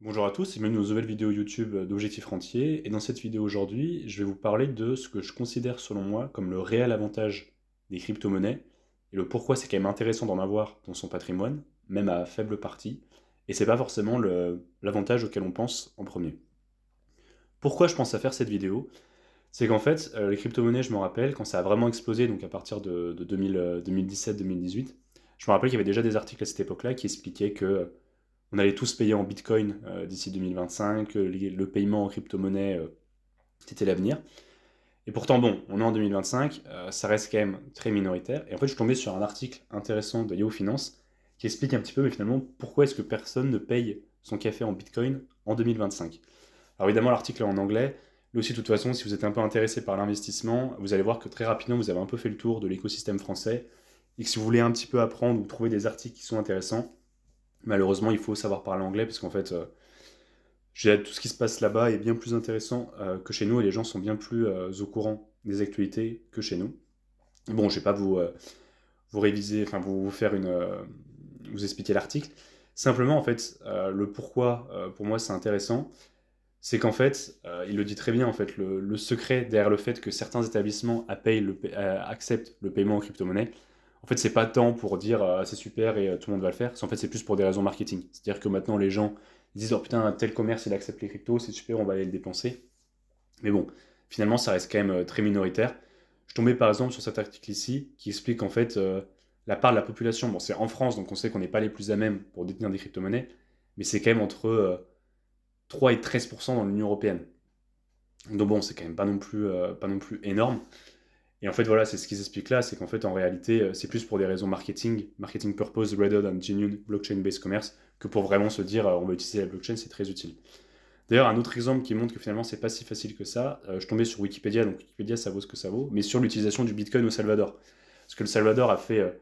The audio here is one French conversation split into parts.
Bonjour à tous et bienvenue dans une nouvelle vidéo YouTube d'Objectif Rentier. Et dans cette vidéo aujourd'hui, je vais vous parler de ce que je considère selon moi comme le réel avantage des crypto-monnaies et le pourquoi c'est quand même intéressant d'en avoir dans son patrimoine, même à faible partie. Et c'est pas forcément l'avantage auquel on pense en premier. Pourquoi je pense à faire cette vidéo? C'est qu'en fait, les crypto-monnaies, je me rappelle, quand ça a vraiment explosé, donc à partir de 2017-2018, je me rappelle qu'il y avait déjà des articles à cette époque-là qui expliquaient que on allait tous payer en Bitcoin d'ici 2025, le paiement en crypto-monnaie, c'était l'avenir. Et pourtant, bon, on est en 2025, ça reste quand même très minoritaire. Et en fait, je suis tombé sur un article intéressant de Yahoo Finance qui explique un petit peu, mais finalement, pourquoi est-ce que personne ne paye son café en Bitcoin en 2025. Alors évidemment, l'article est en anglais. Mais aussi, de toute façon, si vous êtes un peu intéressé par l'investissement, vous allez voir que très rapidement, vous avez un peu fait le tour de l'écosystème français. Et que si vous voulez un petit peu apprendre ou trouver des articles qui sont intéressants, malheureusement, il faut savoir parler anglais parce qu'en fait, tout ce qui se passe là-bas est bien plus intéressant que chez nous et les gens sont bien plus au courant des actualités que chez nous. Bon, je vais pas vous réviser, enfin vous faire vous expliquer l'article. Simplement, en fait, le pourquoi pour moi c'est intéressant, c'est qu'en fait, il le dit très bien, en fait, le secret derrière le fait que certains établissements acceptent le paiement en crypto-monnaie, en fait, c'est pas tant pour dire c'est super et tout le monde va le faire, en fait, c'est plus pour des raisons marketing. C'est-à-dire que maintenant, les gens disent oh putain, tel commerce il accepte les cryptos, c'est super, on va aller le dépenser. Mais bon, finalement, ça reste quand même très minoritaire. Je tombais par exemple sur cet article ici qui explique en fait la part de la population. Bon, c'est en France, donc on sait qu'on n'est pas les plus à même pour détenir des crypto-monnaies, mais c'est quand même entre 3 et 13% dans l'Union Européenne. Donc bon, c'est quand même pas non plus énorme. Et en fait, voilà, c'est ce qu'ils expliquent là, c'est qu'en fait, en réalité, c'est plus pour des raisons marketing purpose rather than genuine blockchain-based commerce, que pour vraiment se dire, on va utiliser la blockchain, c'est très utile. D'ailleurs, un autre exemple qui montre que finalement, c'est pas si facile que ça, je tombais sur Wikipédia, donc Wikipédia, ça vaut ce que ça vaut, mais sur l'utilisation du Bitcoin au Salvador. Parce que le Salvador a fait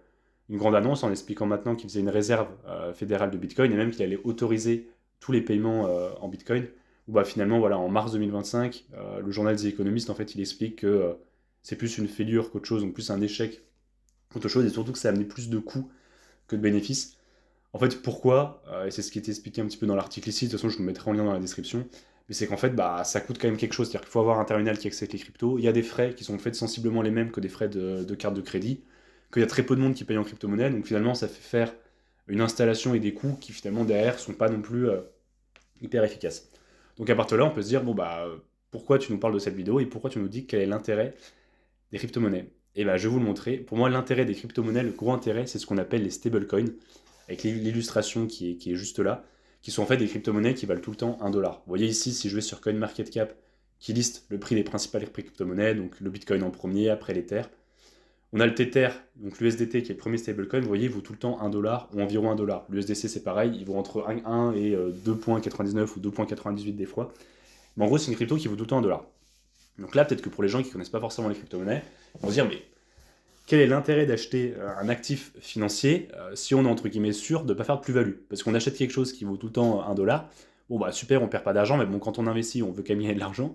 une grande annonce en expliquant maintenant qu'il faisait une réserve fédérale de Bitcoin et même qu'il allait autoriser tous les paiements en Bitcoin. Où bah, finalement, voilà, en mars 2025, le journal des économistes, en fait, il explique que c'est plus une fêlure qu'autre chose, donc plus un échec qu'autre chose, et surtout que ça a amené plus de coûts que de bénéfices. En fait, pourquoi et c'est ce qui est expliqué un petit peu dans l'article ici, de toute façon, je vous le mettrai en lien dans la description, mais c'est qu'en fait, bah, ça coûte quand même quelque chose. C'est-à-dire qu'il faut avoir un terminal qui accepte les cryptos. Il y a des frais qui sont faits sensiblement les mêmes que des frais de carte de crédit, qu'il y a très peu de monde qui paye en crypto-monnaie, donc finalement, ça fait faire une installation et des coûts qui finalement derrière sont pas non plus hyper efficaces. Donc à partir de là, on peut se dire, bon bah, pourquoi tu nous parles de cette vidéo et pourquoi tu nous dis quel est l'intérêt des crypto-monnaies? Et bah, je vais vous le montrer. Pour moi, l'intérêt des crypto-monnaies, le gros intérêt, c'est ce qu'on appelle les stablecoins, avec l'illustration qui est juste là, qui sont en fait des crypto-monnaies qui valent tout le temps 1 dollar. Vous voyez ici, si je vais sur CoinMarketCap, qui liste le prix des principales crypto-monnaies, donc le Bitcoin en premier, après l'Ether. On a le Tether, donc l'USDT qui est le premier stablecoin, vous voyez, il vaut tout le temps 1 dollar ou environ 1 dollar. L'USDC c'est pareil, il vaut entre 1 et 2,99 ou 2,98 des fois. Mais en gros, c'est une crypto qui vaut tout le temps 1 dollar. Donc là, peut-être que pour les gens qui ne connaissent pas forcément les crypto-monnaies, ils vont se dire, mais quel est l'intérêt d'acheter un actif financier si on est entre guillemets sûr de ne pas faire de plus-value? Parce qu'on achète quelque chose qui vaut tout le temps 1 dollar, bon bah super, on perd pas d'argent, mais bon, quand on investit, on veut quand même gagner de l'argent.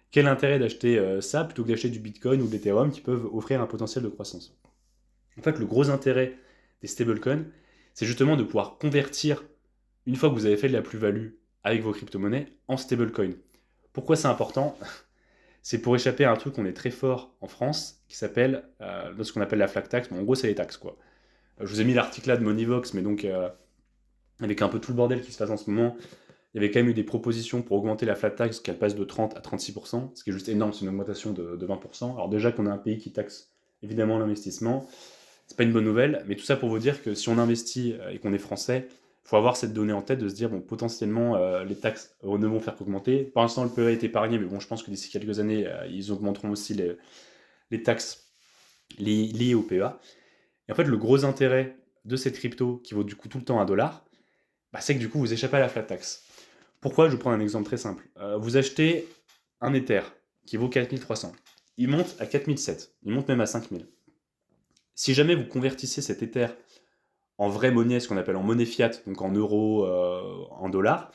Quel intérêt d'acheter ça plutôt que d'acheter du Bitcoin ou de l'Ethereum qui peuvent offrir un potentiel de croissance? En fait, le gros intérêt des stablecoins, c'est justement de pouvoir convertir, une fois que vous avez fait de la plus-value avec vos crypto-monnaies, en stablecoin. Pourquoi c'est important? C'est pour échapper à un truc qu'on est très fort en France, qui s'appelle ce qu'on appelle la flat tax. Bon, en gros, c'est les taxes, quoi. Je vous ai mis l'article là de Moneyvox, mais donc, avec un peu tout le bordel qui se passe en ce moment, il y avait quand même eu des propositions pour augmenter la flat tax, qu'elle passe de 30 à 36%, ce qui est juste énorme, c'est une augmentation de 20%. Alors déjà qu'on a un pays qui taxe évidemment l'investissement, c'est pas une bonne nouvelle, mais tout ça pour vous dire que si on investit et qu'on est français, il faut avoir cette donnée en tête de se dire, bon, potentiellement, les taxes ne vont faire qu'augmenter. Pour l'instant, le PEA est épargné, mais bon, je pense que d'ici quelques années, ils augmenteront aussi les taxes liées au PEA. Et en fait, le gros intérêt de cette crypto, qui vaut du coup tout le temps 1 dollar, bah, c'est que du coup, vous échappez à la flat tax. Pourquoi? Je vais prendre un exemple très simple. Vous achetez un Ether qui vaut 4300. Il monte à 4007. Il monte même à 5000. Si jamais vous convertissez cet Ether en vraie monnaie, ce qu'on appelle en monnaie fiat, donc en euros, en dollars,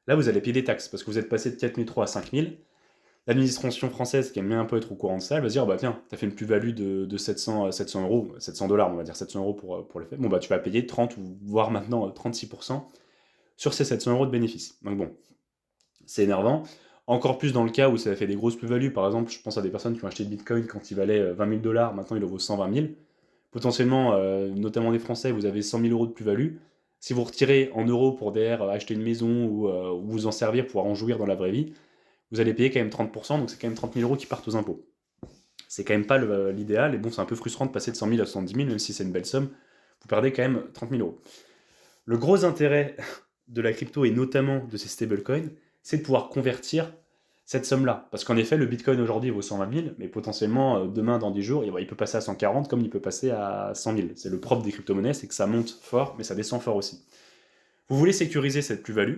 là vous allez payer des taxes parce que vous êtes passé de 4003 à 5000. L'administration française, qui aime bien un peu être au courant de ça, elle va se dire bah tiens, t'as fait une plus-value de 700 euros, 700 dollars, on va dire 700 euros pour les faits. Bon bah tu vas payer 30 ou voire maintenant 36% sur ces 700 € de bénéfices. Donc bon, c'est énervant. Encore plus dans le cas où ça fait des grosses plus-values. Par exemple, je pense à des personnes qui ont acheté le Bitcoin quand il valait 20 000 $, maintenant il en vaut 120 000. Potentiellement, notamment des Français, vous avez 100 000 € de plus-value. Si vous retirez en euros pour derrière acheter une maison ou vous en servir, pouvoir en jouir dans la vraie vie, vous allez payer quand même 30%, donc c'est quand même 30 000 € qui partent aux impôts. C'est quand même pas l'idéal, et bon, c'est un peu frustrant de passer de 100 000 à 70 000, même si c'est une belle somme, vous perdez quand même 30 000 €. Le gros intérêt de la crypto, et notamment de ces stablecoins, c'est de pouvoir convertir cette somme-là. Parce qu'en effet, le Bitcoin aujourd'hui vaut 120 000, mais potentiellement, demain, dans 10 jours, il peut passer à 140 comme il peut passer à 100 000. C'est le propre des crypto-monnaies, c'est que ça monte fort, mais ça descend fort aussi. Vous voulez sécuriser cette plus-value,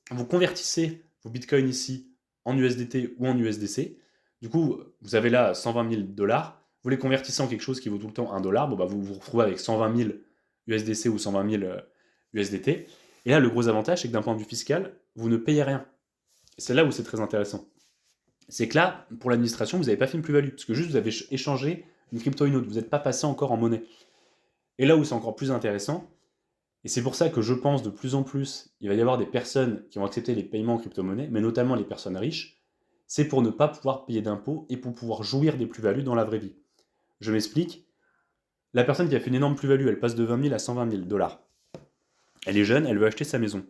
vous convertissez vos Bitcoins ici en USDT ou en USDC. Du coup, vous avez là 120 000 $, vous les convertissez en quelque chose qui vaut tout le temps 1 $, bon, bah, vous vous retrouvez avec 120 000 USDC ou 120 000 USDT. Et là, le gros avantage, c'est que d'un point de vue fiscal, vous ne payez rien. C'est là où c'est très intéressant. C'est que là, pour l'administration, vous n'avez pas fait une plus-value, parce que juste vous avez échangé une crypto à une autre, vous n'êtes pas passé encore en monnaie. Et là où c'est encore plus intéressant, et c'est pour ça que je pense de plus en plus, il va y avoir des personnes qui vont accepter les paiements en crypto-monnaie, mais notamment les personnes riches, c'est pour ne pas pouvoir payer d'impôts et pour pouvoir jouir des plus-values dans la vraie vie. Je m'explique. La personne qui a fait une énorme plus-value, elle passe de 20 000 à 120 000 $. Elle est jeune, elle veut acheter sa maison.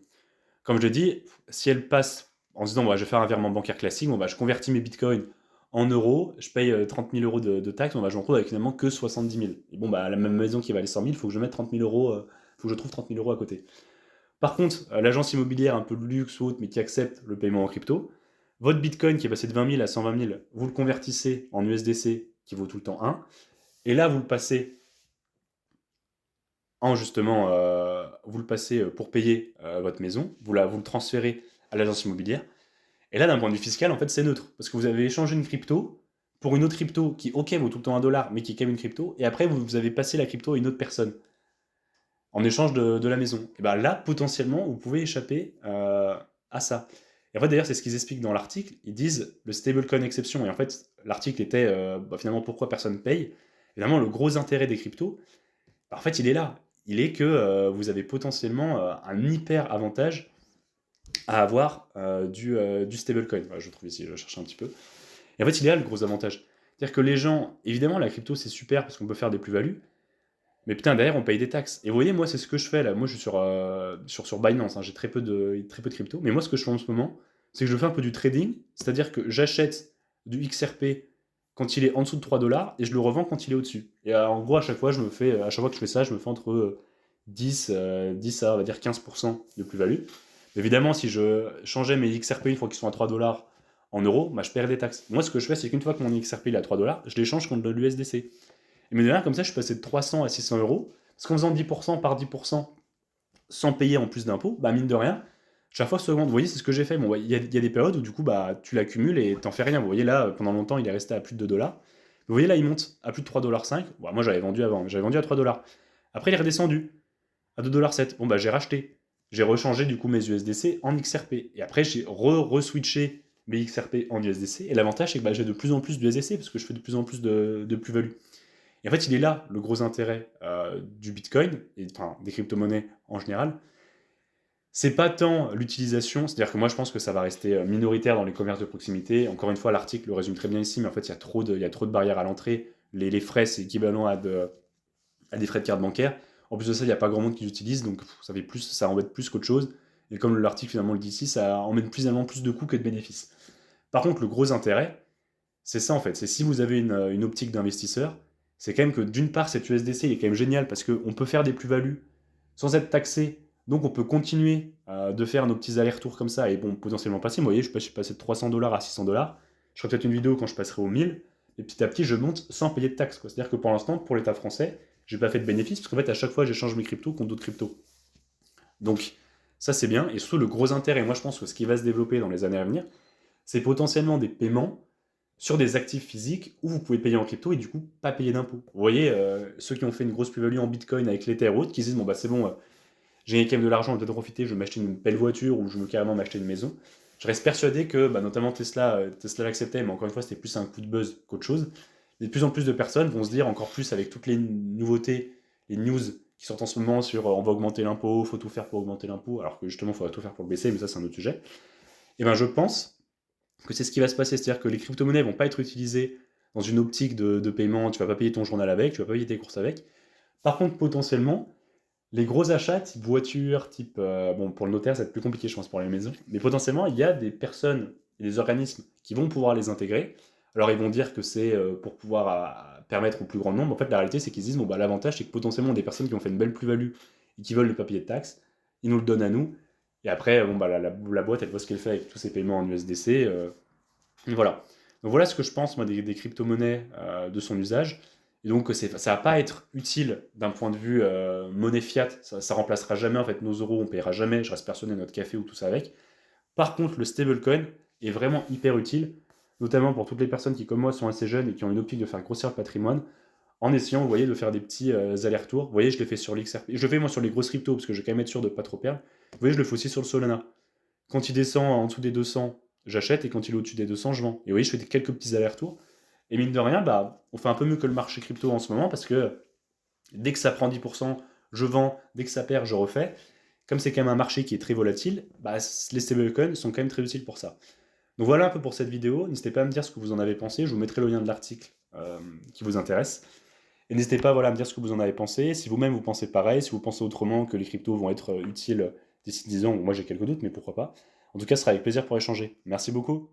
Comme je dis, si elle passe en se disant je vais faire un virement bancaire classique, je convertis mes bitcoins en euros, je paye 30 000 € de taxes, je me retrouve avec finalement que 70 000. Et bon, la même maison qui valait 100 000, il faut que je mette 30 000 €, faut que je trouve 30 000 € à côté. Par contre, l'agence immobilière un peu de luxe ou autre, mais qui accepte le paiement en crypto, votre bitcoin qui est passé de 20 000 à 120 000, vous le convertissez en USDC qui vaut tout le temps 1, et là vous le passez en justement, vous le passez pour payer votre maison, vous le transférez à l'agence immobilière, et là d'un point de vue fiscal, en fait c'est neutre, parce que vous avez échangé une crypto pour une autre crypto qui, ok, vaut tout le temps 1 $, mais qui est quand même une crypto, et après vous avez passé la crypto à une autre personne en échange de la maison. Et bien là, potentiellement, vous pouvez échapper à ça. Et en fait, d'ailleurs, c'est ce qu'ils expliquent dans l'article. Ils disent le stablecoin exception. Et en fait, l'article était finalement pourquoi personne paye. Évidemment, le gros intérêt des cryptos, en fait, il est là. Il est que vous avez potentiellement un hyper avantage à avoir du stablecoin. Voilà, je trouve ici, je cherche un petit peu. Et en fait, il est là le gros avantage. C'est-à-dire que les gens, évidemment, la crypto, c'est super parce qu'on peut faire des plus-values. Mais putain, derrière, on paye des taxes. Et vous voyez, moi, c'est ce que je fais là. Moi, je suis sur Binance, hein. J'ai très peu de crypto. Mais moi, ce que je fais en ce moment, c'est que je fais un peu du trading. C'est-à-dire que j'achète du XRP quand il est en dessous de 3 $ et je le revends quand il est au-dessus. Et en gros, à chaque fois que je fais ça, je me fais entre 10 à, on va dire, 15% de plus-value. Évidemment, si je changeais mes XRP une fois qu'ils sont à 3 $ en euros, je perds des taxes. Moi, ce que je fais, c'est qu'une fois que mon XRP est à 3 $, je l'échange contre de l'USDC. Et mais de rien, comme ça, je suis passé de 300 à 600 €. Parce qu'en faisant 10% par 10%, sans payer en plus d'impôts, mine de rien, chaque fois, vous voyez, c'est ce que j'ai fait. Bon, il y a des périodes où du coup, tu l'accumules et t'en fais rien. Vous voyez là, pendant longtemps, il est resté à plus de 2 $. Vous voyez là, il monte à plus de 3,5 $. Bon, moi, j'avais vendu avant, j'avais vendu à 3 $. Après, il est redescendu à 2,7 $. Bon, j'ai racheté. J'ai rechangé du coup mes USDC en XRP. Et après, j'ai re-switché mes XRP en USDC. Et l'avantage, c'est que j'ai de plus en plus d'USDC parce que je fais de plus en plus de plus-value. Et en fait, il est là le gros intérêt du Bitcoin, et enfin des crypto-monnaies en général. C'est pas tant l'utilisation, c'est-à-dire que moi je pense que ça va rester minoritaire dans les commerces de proximité. Encore une fois, l'article le résume très bien ici, mais en fait, il y a trop de barrières à l'entrée. Les frais, c'est équivalent à des frais de carte bancaire. En plus de ça, il n'y a pas grand monde qui l'utilise, donc ça embête plus qu'autre chose. Et comme l'article finalement le dit ici, ça emmène finalement plus de coûts que de bénéfices. Par contre, le gros intérêt, c'est ça en fait, c'est si vous avez une optique d'investisseur, c'est quand même que d'une part cet USDC il est quand même génial parce qu'on peut faire des plus-values sans être taxé, donc on peut continuer de faire nos petits allers-retours comme ça et bon potentiellement passer. Moi, vous voyez, je suis passé de 300 $ à 600 $. Je ferai peut-être une vidéo quand je passerai aux 1000 et petit à petit je monte sans payer de taxes. C'est-à-dire que pour l'instant, pour l'État français, j'ai pas fait de bénéfice parce qu'en fait à chaque fois j'échange mes cryptos contre d'autres cryptos. Donc ça c'est bien et surtout le gros intérêt, moi je pense que ce qui va se développer dans les années à venir, c'est potentiellement des paiements sur des actifs physiques où vous pouvez payer en crypto et du coup pas payer d'impôts. Vous voyez, ceux qui ont fait une grosse plus-value en Bitcoin avec l'Ether ou autre, qui se disent c'est bon, j'ai gagné quand même de l'argent, je vais peut-être profiter, je vais m'acheter une belle voiture ou je veux carrément m'acheter une maison. Je reste persuadé que notamment Tesla l'acceptait, mais encore une fois c'était plus un coup de buzz qu'autre chose. Et de plus en plus de personnes vont se dire encore plus avec toutes les nouveautés, les news qui sortent en ce moment sur on va augmenter l'impôt, faut tout faire pour augmenter l'impôt, alors que justement, il faudrait tout faire pour le baisser, mais ça, c'est un autre sujet. Et ben, je pense que c'est ce qui va se passer, c'est-à-dire que les crypto-monnaies vont pas être utilisées dans une optique de paiement, tu vas pas payer ton journal avec, tu vas pas payer tes courses avec. Par contre, potentiellement, les gros achats, type voiture, type. Bon, pour le notaire, ça va être plus compliqué, je pense, pour les maisons. Mais potentiellement, il y a des personnes et des organismes qui vont pouvoir les intégrer. Alors, ils vont dire que c'est pour pouvoir permettre au plus grand nombre. En fait, la réalité, c'est qu'ils disent bon, bah, l'avantage, c'est que potentiellement, des personnes qui ont fait une belle plus-value et qui veulent ne pas payer de taxes, ils nous le donnent à nous. Et après, bon, bah, la boîte, elle voit ce qu'elle fait avec tous ces paiements en USDC. Voilà. Donc voilà ce que je pense moi des crypto-monnaies, de son usage. Et donc ça va pas être utile d'un point de vue monnaie fiat, ça remplacera jamais en fait nos euros, on paiera jamais, je reste persuadé, notre café ou tout ça avec. Par contre, le stablecoin est vraiment hyper utile, notamment pour toutes les personnes qui, comme moi, sont assez jeunes et qui ont une optique de faire grossir le patrimoine, en essayant, vous voyez, de faire des petits allers-retours. Vous voyez, je l'ai fait sur l'XRP, je le fais moi sur les grosses cryptos, parce que je vais quand même être sûr de pas trop perdre. Vous voyez, je le fais aussi sur le Solana. Quand il descend en dessous des 200, j'achète, et quand il est au-dessus des 200, je vends. Et vous voyez, je fais quelques petits allers-retours. Et mine de rien, bah, on fait un peu mieux que le marché crypto en ce moment, parce que dès que ça prend 10%, je vends, dès que ça perd, je refais. Comme c'est quand même un marché qui est très volatile, bah, les stablecoins sont quand même très utiles pour ça. Donc voilà un peu pour cette vidéo. N'hésitez pas à me dire ce que vous en avez pensé. Je vous mettrai le lien de l'article qui vous intéresse. Et n'hésitez pas, voilà, à me dire ce que vous en avez pensé. Si vous-même vous pensez pareil, si vous pensez autrement, que les cryptos vont être utiles d'ici 10 ans, moi j'ai quelques doutes, mais pourquoi pas. En tout cas, ce sera avec plaisir pour échanger. Merci beaucoup.